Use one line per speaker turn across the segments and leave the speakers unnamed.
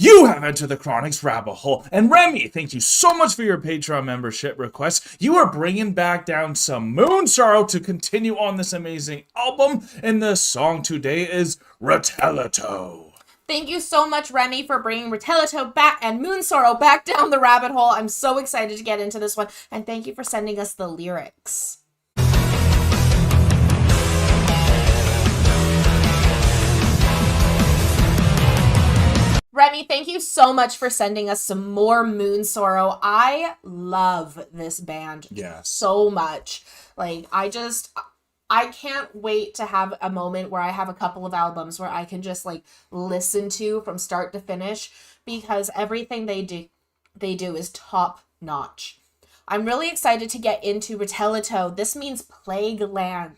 You have entered the Chronic's rabbit hole. And Remy, thank you so much for your Patreon membership request. You are bringing back down some Moonsorrow to continue on this amazing album. And the song today is Ruttolehto.
Thank you so much, Remy, for bringing Ruttolehto back and Moonsorrow back down the rabbit hole. I'm so excited to get into this one. And thank you for sending us the lyrics. Remy, thank you so much for sending us some more Moonsorrow. I love this band so much. Like, I can't wait to have a moment where I have a couple of albums where I can just, like, listen to from start to finish, because everything they do is top notch. I'm really excited to get into Ruttolehto. This means plague land.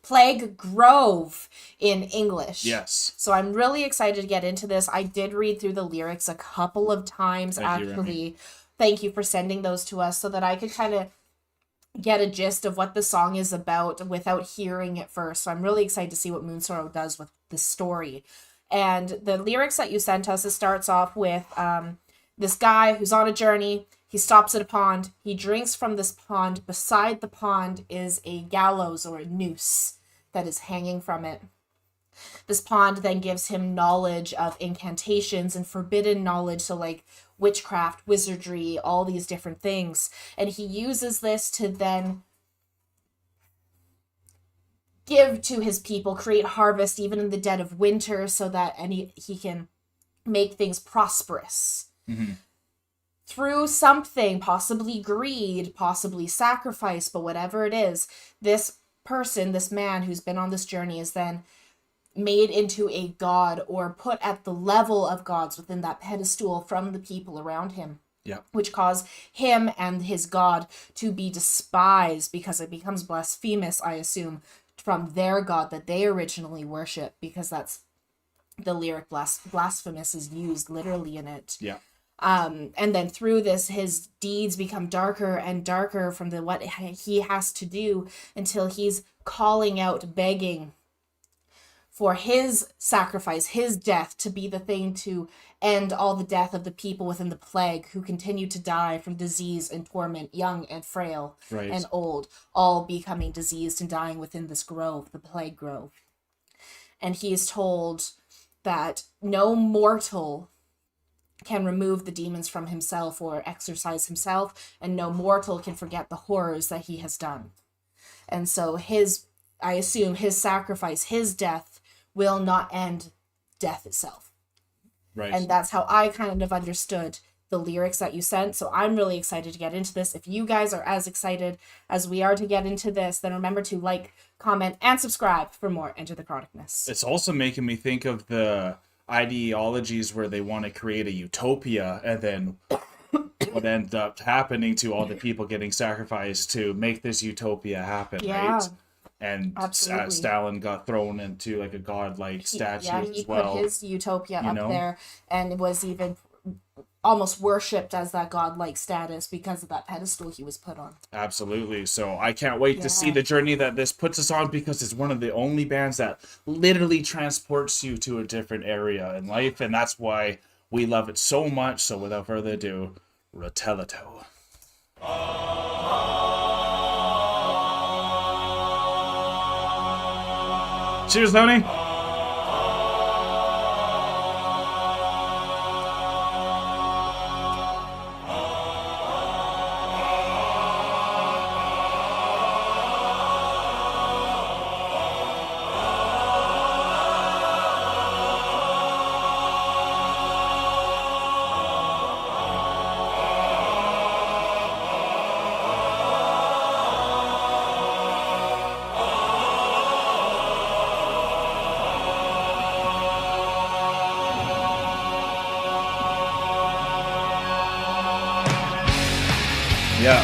Plague Grove in English.
Yes.
So I'm really excited to get into this. I did read through the lyrics a couple of times, actually. Thank you for sending those to us so that I could kind of get a gist of what the song is about without hearing it first. So I'm really excited to see what Moonsorrow does with the story. And the lyrics that you sent us, it starts off with this guy who's on a journey. He stops at a pond. He drinks from this pond. Beside the pond is a gallows or a noose that is hanging from it. This pond then gives him knowledge of incantations and forbidden knowledge, so like witchcraft, wizardry, all these different things. And he uses this to then give to his people, create harvest even in the dead of winter, so that he can make things prosperous.
Mm-hmm.
Through something, possibly greed, possibly sacrifice, but whatever it is, this person, this man who's been on this journey is then made into a god or put at the level of gods within that pedestal from the people around him.
Yeah.
Which cause him and his god to be despised because it becomes blasphemous, I assume, from their god that they originally worship, because that's the lyric blasphemous is used literally in it.
Yeah.
And then through this, his deeds become darker and darker from what he has to do, until he's calling out, begging for his sacrifice, his death, to be the thing to end all the death of the people within the plague who continue to die from disease and torment, young and frail and old, all becoming diseased and dying within this grove, the plague grove. And he is told that no mortal can remove the demons from himself or exorcise himself, and no mortal can forget the horrors that he has done. And so I assume his sacrifice, his death, will not end death itself.
Right.
And that's how I kind of understood the lyrics that you sent. So I'm really excited to get into this. If you guys are as excited as we are to get into this, then remember to like, comment, and subscribe for more Enter the Chronicness.
It's also making me think of the ideologies where they want to create a utopia, and then what ends up happening to all the people getting sacrificed to make this utopia happen, right? And Stalin got thrown into like a godlike statue as well.
He put his utopia up there, and was even almost worshipped as that godlike status because of that pedestal he was put on.
Absolutely. So I can't wait to see the journey that this puts us on, because it's one of the only bands that literally transports you to a different area in life, and that's why we love it so much. So without further ado, Ruttolehto. Cheers, Tony. Yeah.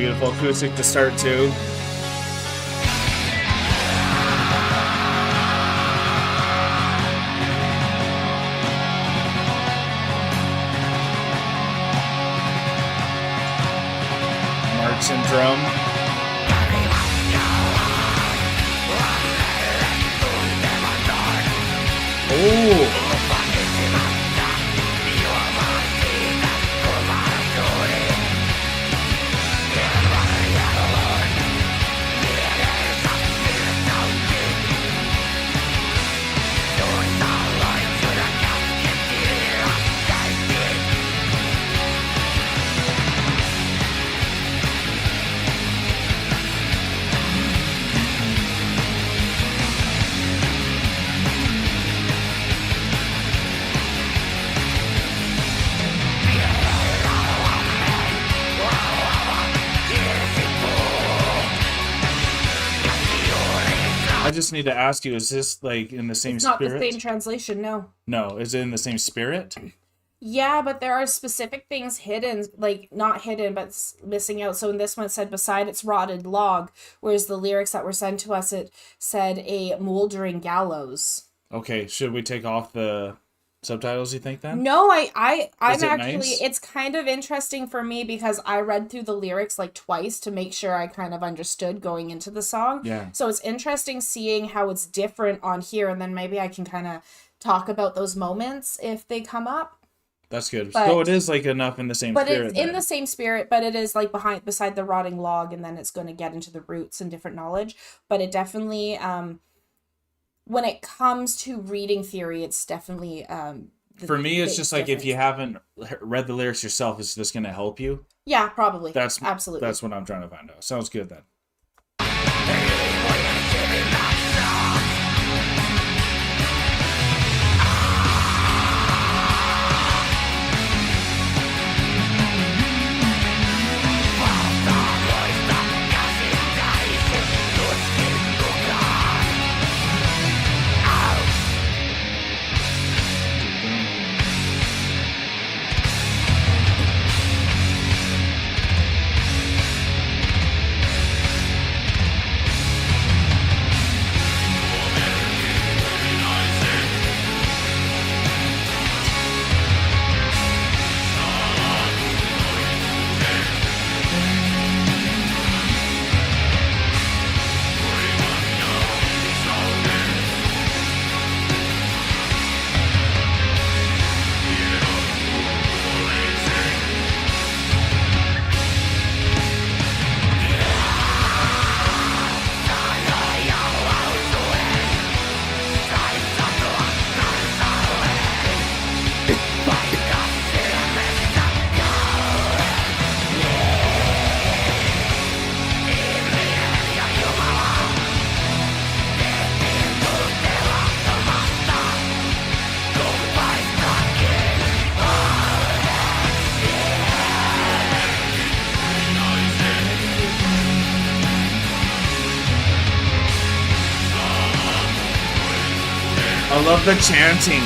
beautiful acoustic to start too. March and drum. Oh. I just need to ask you, is this like in the same
It's not
spirit?
the same translation, no.
No, is it in the same spirit?
Yeah, but there are specific things hidden, like not hidden, but missing out. So in this one it said beside its rotted log, whereas the lyrics that were sent to us, it said a moldering gallows.
Okay, should we take off the subtitles, you think, then?
No, I'm
Is it
actually,
nice?
it's kind of interesting for me because I read through the lyrics like twice to make sure I kind of understood going into the song.
Yeah.
So it's interesting seeing how it's different on here, and then maybe I can kind of talk about those moments if they come up.
That's good.
But-
So it is like enough in the same
But
spirit.
it's in
then.
the same spirit, but it is like beside the rotting log, and then it's going to get into the roots and different knowledge. But it definitely, when it comes to reading theory, it's definitely
For me, it's
big
just like if you
difference.
haven't read the lyrics yourself, is this going to help you?
Yeah, probably.
That's
absolutely.
That's what I'm trying to find out. Sounds good then. I love the chanting.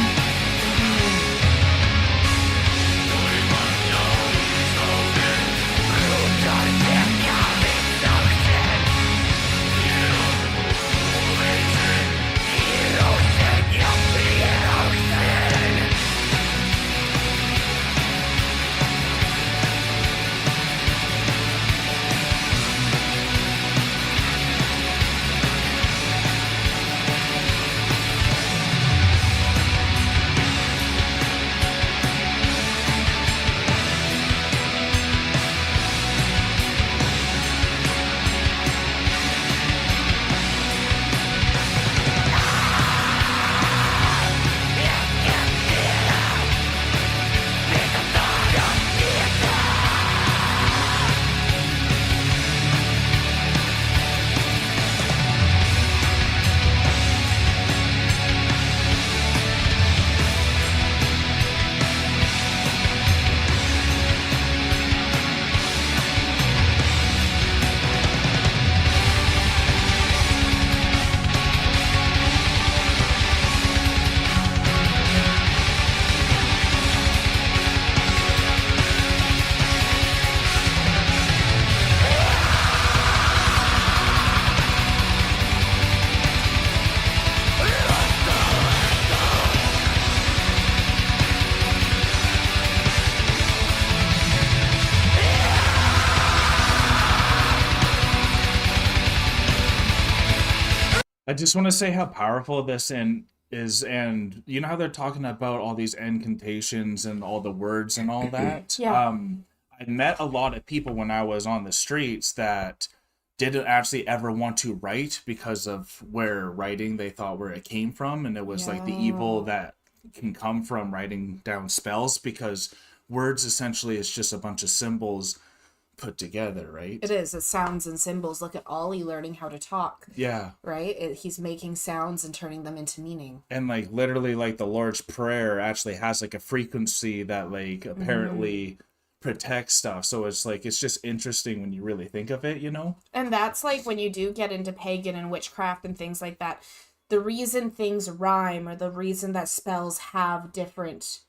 I just want to say how powerful this and is, and you know how they're talking about all these incantations and all the words and all that.
Yeah.
I met a lot of people when I was on the streets that didn't actually ever want to write because of where writing they thought where it came from, and it was like the evil that can come from writing down spells, because words essentially is just a bunch of symbols put together, right?
It is. It's sounds and symbols. Look at Ollie learning how to talk.
Yeah.
Right? He's making sounds and turning them into meaning.
And like literally like the Lord's Prayer actually has like a frequency that like apparently protects stuff. So it's like, it's just interesting when you really think of it, you know?
And that's like when you do get into pagan and witchcraft and things like that, the reason things rhyme or the reason that spells have different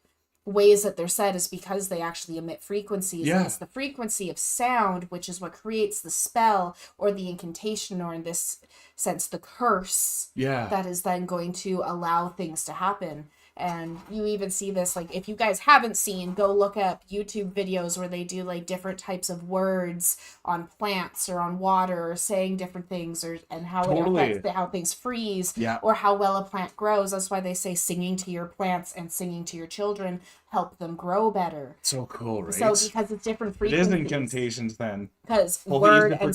ways that they're said is because they actually emit frequencies.
Yeah.
And it's the frequency of sound which is what creates the spell or the incantation, or in this sense the curse, that is then going to allow things to happen. And you even see this, like, if you guys haven't seen, go look up YouTube videos where they do like different types of words on plants or on water, or saying different things, or and how it affects how things freeze, or how well a plant grows. That's why they say singing to your plants and singing to your children help them grow better.
So cool, right?
So because it's different frequencies.
It is incantations then.
Because word and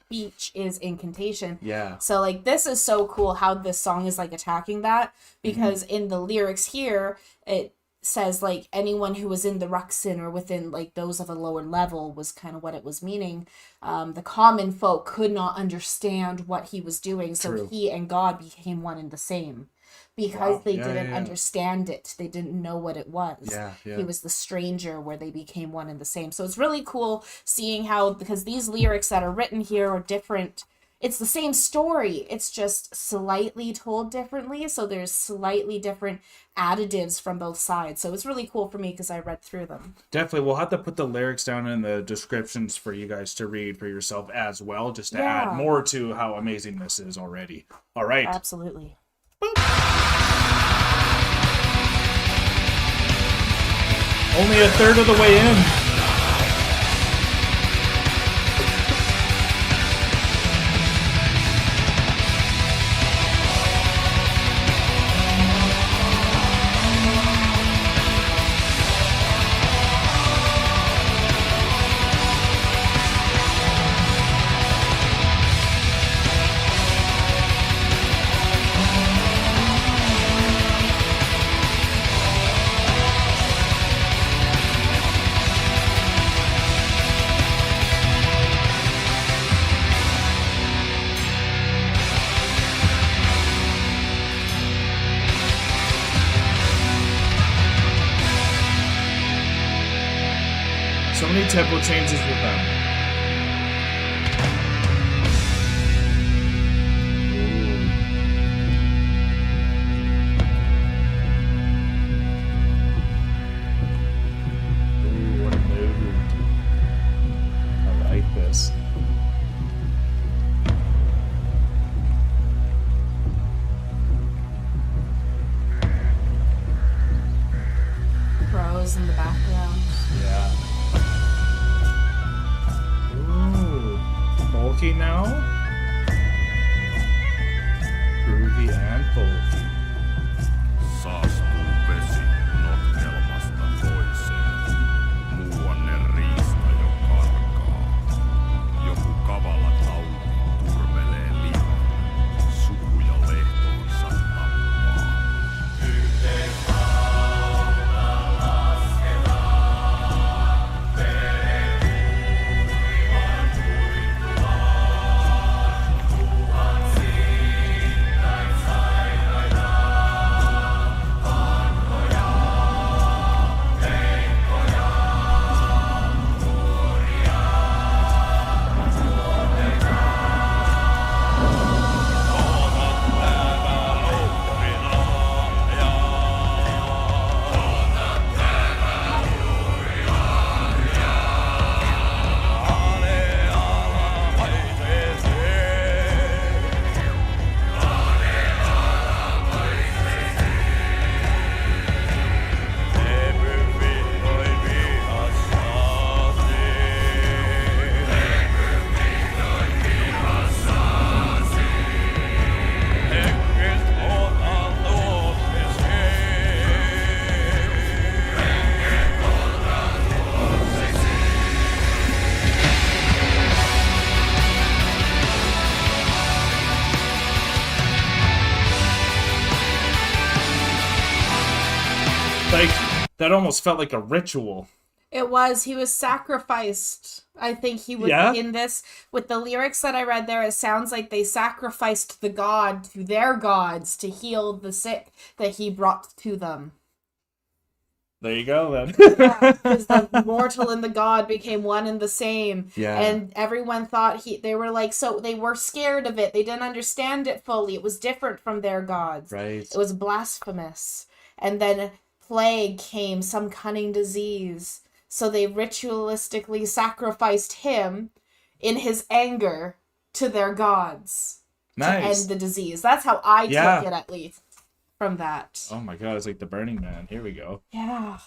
speech is incantation.
Yeah.
So like this is so cool how this song is like attacking that, because in the lyrics here it says like anyone who was in the Ruxin or within like those of a lower level was kind of what it was meaning. The common folk could not understand what he was doing, so he and God became one and the same. Because they didn't understand it. They didn't know what it was. He was the stranger where they became one and the same. So it's really cool seeing how, because these lyrics that are written here are different. It's the same story. It's just slightly told differently. So there's slightly different additives from both sides. So it's really cool for me because I read through them.
Definitely. We'll have to put the lyrics down in the descriptions for you guys to read for yourself as well, just to add more to how amazing this is already. All right.
Absolutely.
Only a third of the way in. So many tempo changes with them. Ooh, what a mood. I like this.
Crows in the background.
Yeah. Bulky now? Groovy and bulky.
Saastuu vesi notkelmasta toiseen. Muuanne riista jo karkaa. Joku kavala tauti turmelee lihaa. Sukuja lehtoonsa tappaa.
Like, that almost felt like a ritual.
It was. He was sacrificed. I think he was in this. With the lyrics that I read there, it sounds like they sacrificed the god to their gods to heal the sick that he brought to them.
There you go, then.
Because the mortal and the god became one and the same.
Yeah.
And everyone thought they were like, so they were scared of it. They didn't understand it fully. It was different from their gods.
Right.
It was blasphemous. And then plague came, some cunning disease. So they ritualistically sacrificed him in his anger to their gods.
Nice.
To end the disease. That's how I took it, at least. From that.
Oh my god, it's like the Burning Man. Here we go.
Yeah.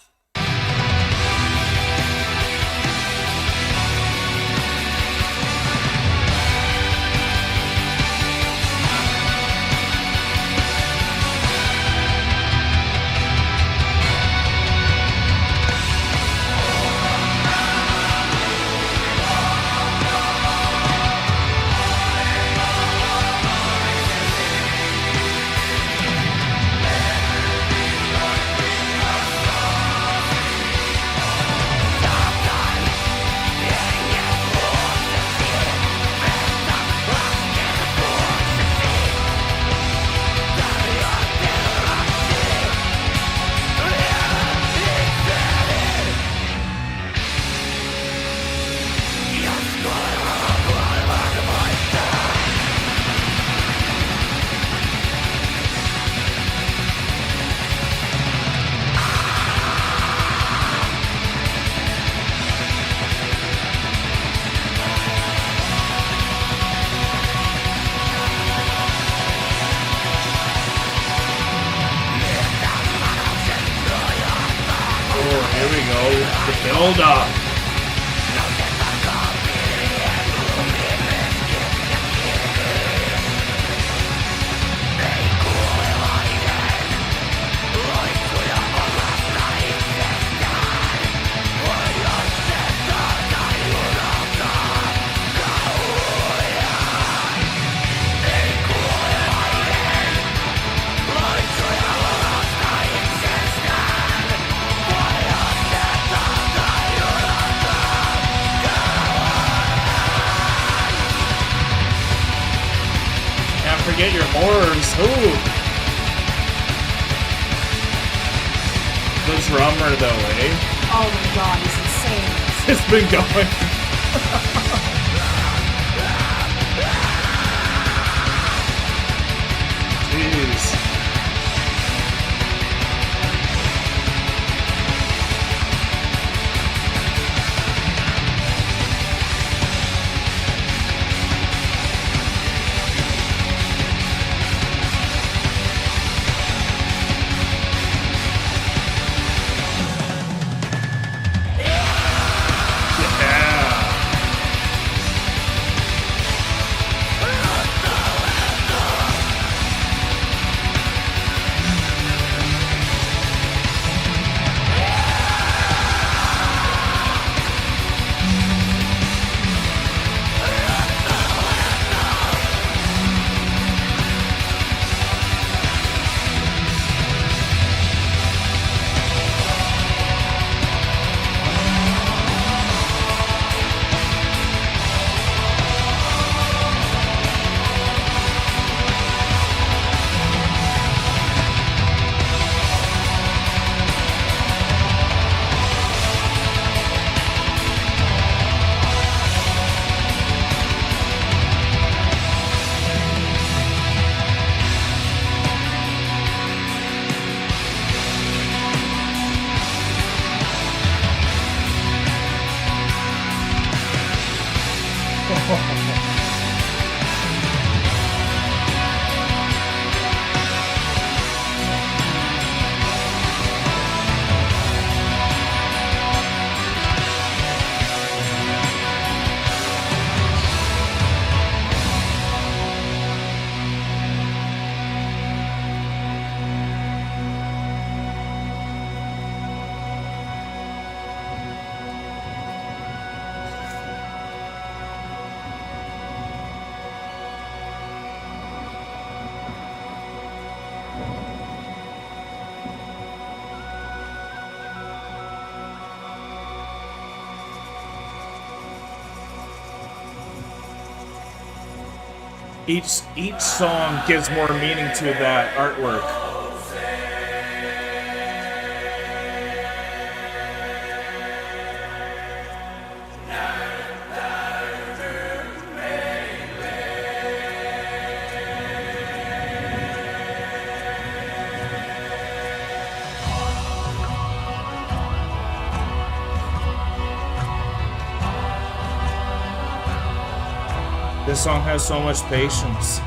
Here we go. The build up. Forget your horrors. Ooh. The drummer, though, eh?
Oh my god, he's insane.
It's been going. Jeez. Each song gives more meaning to that artwork. This song has so much patience.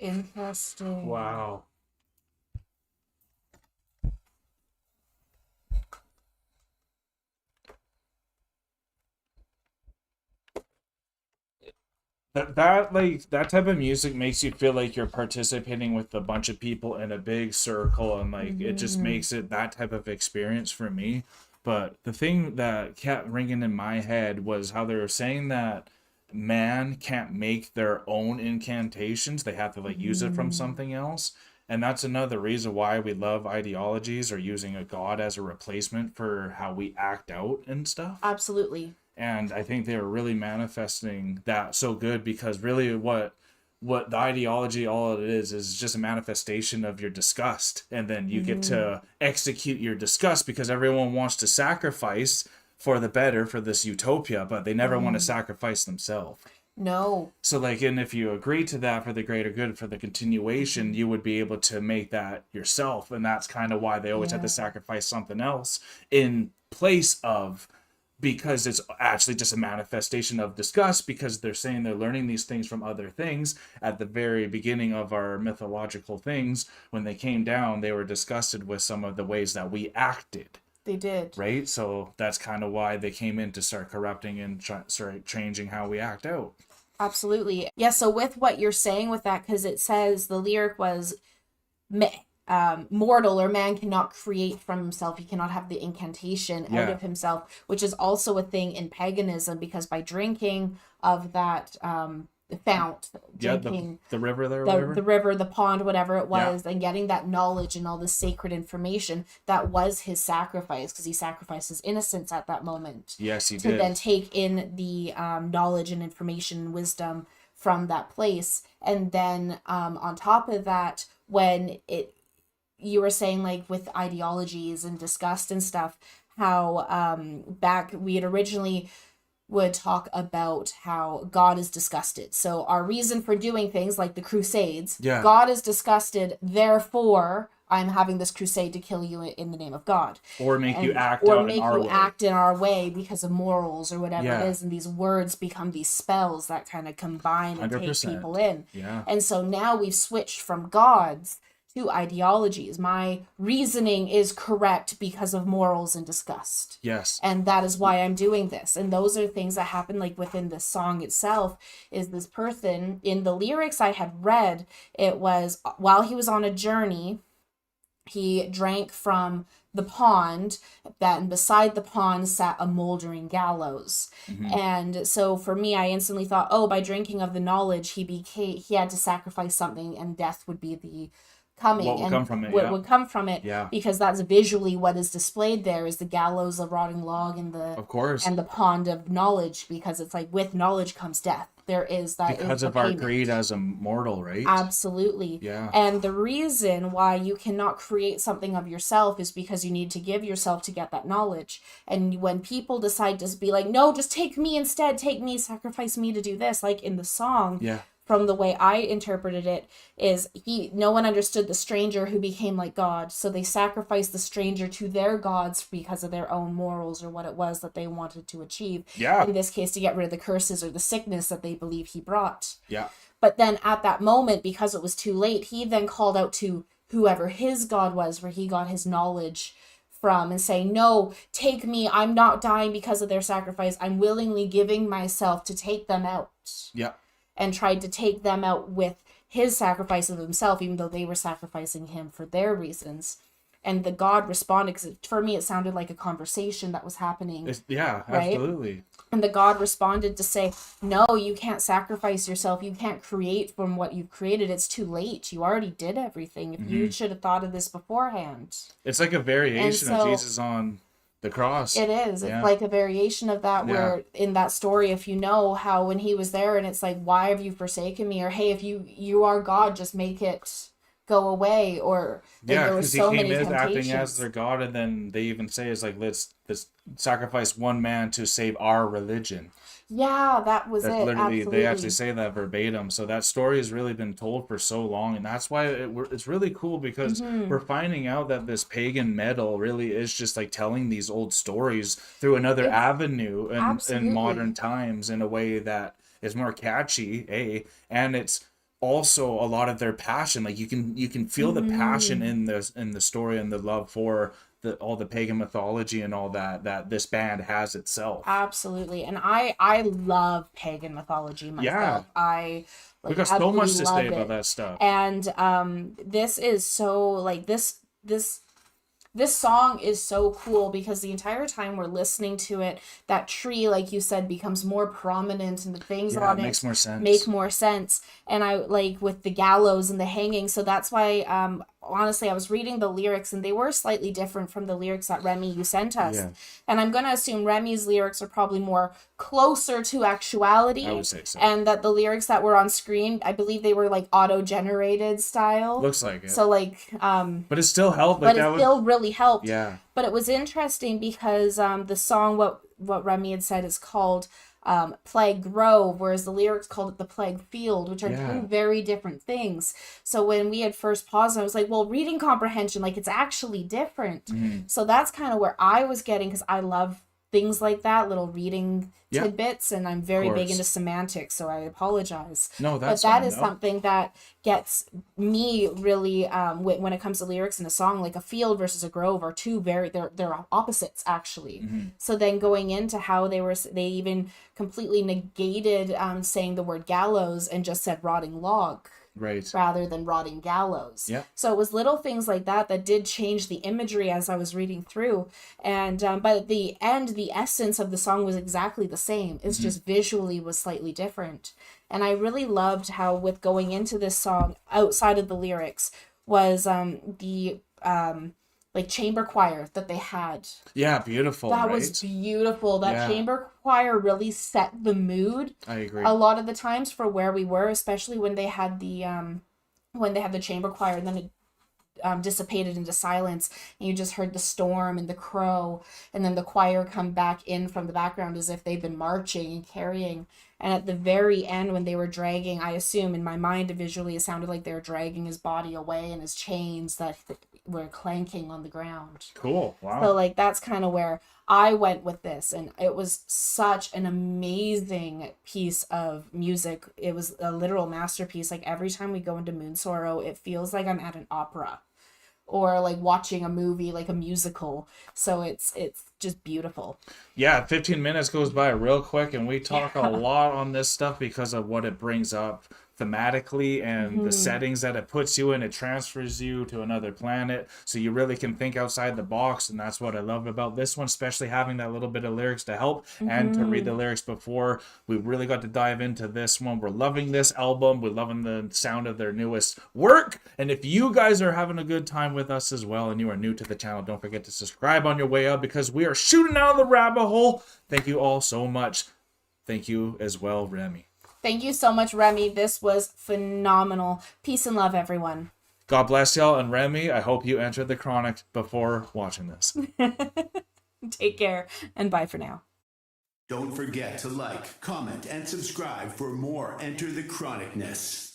Interesting.
Wow. That type of music makes you feel like you're participating with a bunch of people in a big circle, and like it just makes it that type of experience for me. But the thing that kept ringing in my head was how they were saying that man can't make their own incantations. They have to like use it from something else. And that's another reason why we love ideologies or using a god as a replacement for how we act out and stuff.
Absolutely.
And I think they were really manifesting that so good, because really what the ideology, all it is just a manifestation of your disgust, and then you get to execute your disgust because everyone wants to sacrifice for the better, for this utopia, but they never want to sacrifice themselves.
No.
So like, and if you agree to that for the greater good, for the continuation, you would be able to make that yourself. And that's kind of why they always have to sacrifice something else in place of, because it's actually just a manifestation of disgust, because they're saying they're learning these things from other things. At the very beginning of our mythological things, when they came down, they were disgusted with some of the ways that we acted.
They did.
Right? So that's kind of why they came in, to start corrupting and start changing how we act out.
Absolutely. Yeah, so with what you're saying with that, because it says the lyric was mortal, or man cannot create from himself. He cannot have the incantation out of himself, which is also a thing in paganism, because by drinking of that fount, drinking
the river there,
the river, the pond, whatever it was, and getting that knowledge and all the sacred information, that was his sacrifice, because he sacrificed his innocence at that moment.
Yes, he
to
did.
then take in the knowledge and information and wisdom from that place. And then on top of that, when you were saying, like, with ideologies and disgust and stuff, how back we had originally would talk about how God is disgusted. So our reason for doing things like the Crusades, God is disgusted, therefore I'm having this crusade to kill you in the name of God.
Or make you act out in our way.
Act in our way because of morals or whatever it is. And these words become these spells that kind of combine and
100%.
take people in.
Yeah.
And so now we've switched from gods two ideologies. My reasoning is correct because of morals and disgust.
Yes.
And that is why I'm doing this. And those are things that happen like within the song itself. Is this person in the lyrics I had read, it was while he was on a journey, he drank from the pond, and beside the pond sat a moldering gallows. And so for me, I instantly thought, oh, by drinking of the knowledge, he had to sacrifice something, and death would be the coming.
What would
and
come from it,
what
yeah.
would come from it.
Yeah.
Because that's visually what is displayed there, is the gallows, the rotting log, and
Of course.
the pond of knowledge, because it's like with knowledge comes death. There is that
Because
is
of
the
our
payment.
greed as a mortal, right?
Absolutely.
Yeah.
And the reason why you cannot create something of yourself is because you need to give yourself to get that knowledge. And when people decide to be like, no, just take me instead, take me, sacrifice me to do this, like in the song,
Yeah.
from the way I interpreted it, is no one understood the stranger who became like God. So they sacrificed the stranger to their gods because of their own morals or what it was that they wanted to achieve.
Yeah.
In this case, to get rid of the curses or the sickness that they believe he brought.
Yeah.
But then at that moment, because it was too late, he then called out to whoever his God was, where he got his knowledge from, and saying, no, take me. I'm not dying because of their sacrifice. I'm willingly giving myself to take them out.
Yeah.
And tried to take them out with his sacrifice of himself, even though they were sacrificing him for their reasons. And the God responded, because for me, it sounded like a conversation that was happening.
Yeah,
right?
absolutely.
And the God responded to say, no, you can't sacrifice yourself. You can't create from what you've created. It's too late. You already did everything. If you should have thought of this beforehand.
It's like a variation of
so-
Jesus on the cross.
It is.
Yeah.
It's like a variation of that, where in that story, if you know how when he was there and it's like, why have you forsaken me? Or, hey, if you are God, just make it go away. Or like,
Yeah,
there were
because
so
he came
many
in acting as
temptations.
their God, and then they even say, it's like, let's sacrifice one man to save our religion.
Yeah, that was
That's
it.
literally,
Absolutely.
they actually say that verbatim. So that story has really been told for so long, and that's why it's really cool, because we're finding out that this pagan metal really is just like telling these old stories through another avenue in
Absolutely.
modern times, in a way that is more catchy, and it's also a lot of their passion. Like you can feel the passion in the story, and the love for all the pagan mythology and all that this band has itself.
Absolutely. And I love pagan mythology myself. I
We got so much to
absolutely
say
love
about
it.
that stuff.
And this is so like this song is so cool, because the entire time we're listening to it, that tree, like you said, becomes more prominent, and the things on
it
it
makes more sense.
make more sense. And I like with the gallows and the hanging. So that's why honestly, I was reading the lyrics, and they were slightly different from the lyrics that Remy, you sent us.
Yeah.
And I'm going to assume Remy's lyrics are probably more closer to actuality.
I would say so.
And that the lyrics that were on screen, I believe they were like auto-generated style.
Looks like it.
So like,
But it still helped.
but it still really helped.
Yeah.
But it was interesting because the song, what Remy had said, is called Plague Grove, whereas the lyrics called it the Plague Field, which are two very different things. So when we had first paused, I was like, well, reading comprehension, like it's actually different. So that's kind of where I was getting, because I love things like that, little reading tidbits, and I'm very big into semantics, so I apologize.
No, that's
but that
fine,
is
no.
something that gets me really when it comes to lyrics in a song. Like a field versus a grove are two they're opposites actually. So then going into how they even completely negated saying the word gallows and just said rotting log.
Right.
Rather than rotting gallows.
Yeah.
So it was little things like that did change the imagery as I was reading through. And but at the end, the essence of the song was exactly the same. It's just visually was slightly different. And I really loved how, with going into this song, outside of the lyrics, was the like chamber choir that they had.
Yeah, beautiful.
That
right?
was beautiful. That
Yeah.
chamber choir really set the mood.
I agree.
A lot of the times for where we were, especially when they had the chamber choir, and then it dissipated into silence, and you just heard the storm and the crow, and then the choir come back in from the background as if they've been marching and carrying. And at the very end, when they were dragging, I assume in my mind visually, it sounded like they were dragging his body away, and his chains, that were clanking on the ground.
Cool. Wow.
So like that's kind of where I went with this, and it was such an amazing piece of music. It was a literal masterpiece. Like every time we go into Moonsorrow, it feels like I'm at an opera or like watching a movie, like a musical. So it's just beautiful.
Yeah, 15 minutes goes by real quick, and we talk a lot on this stuff because of what it brings up thematically and the settings that it puts you in. It transfers you to another planet, so you really can think outside the box, and that's what I love about this one, especially having that little bit of lyrics to help and to read the lyrics before. We really got to dive into this one. We're loving this album. We're loving the sound of their newest work, and if you guys are having a good time with us as well and you are new to the channel, don't forget to subscribe on your way up because we are shooting out of the rabbit hole. Thank you all so much. Thank you as well, Remy.
Thank you so much, Remy. This was phenomenal. Peace and love, everyone.
God bless y'all, and Remy, I hope you entered the Chronic before watching this.
Take care, and bye for now.
Don't forget to like, comment, and subscribe for more Enter the Chronicness.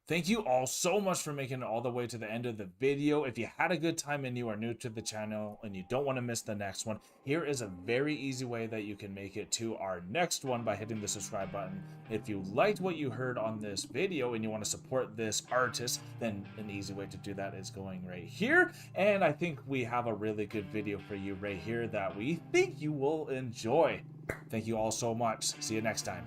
Thank you all so much for making it all the way to the end of the video. If you had a good time and you are new to the channel and you don't want to miss the next one, here is a very easy way that you can make it to our next one by hitting the subscribe button. If you liked what you heard on this video and you want to support this artist, then an easy way to do that is going right here. And I think we have a really good video for you right here that we think you will enjoy. Thank you all so much. See you next time.